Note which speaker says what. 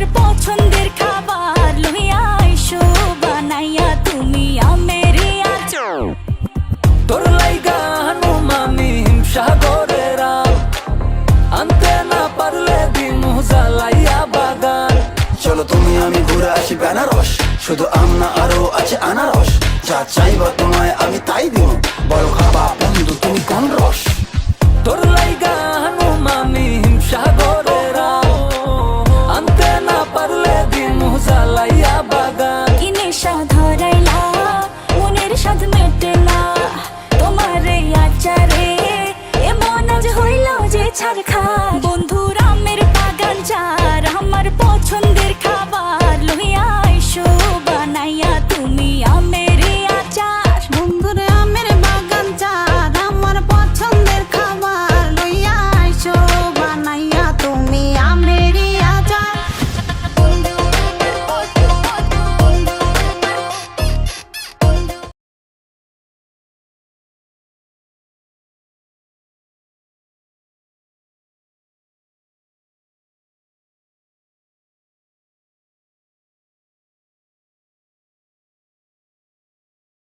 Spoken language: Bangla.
Speaker 1: তোমার পছন্দের খাবার লইয়া আইসো বানাইয়া তুমি আমেরে আছো।
Speaker 2: তোর লাইগা হানুম আমি হিমসাগরেরা, আনতে না পারলে দিমু জ্বালাইয়া বাগান।
Speaker 3: চলো তুমি আমি ঘুরে আসি বেনারস, শুধু আম না আরো আছে আনারস। যা চাইবা তোমায় আমি তাই দিব, বড় খাবা বন্ধু তুমি কোন রস।
Speaker 2: তোর লাইগা হানুম আমি হিমসাগরেরা, আনতে না পারলে দিমু জ্বালাইয়া বাগান।
Speaker 1: কি নেশা ধরাইলা মনের স্বাদ মেটে না, তোমার এই আচারে এমন আজ হইল যে ছাড় খা।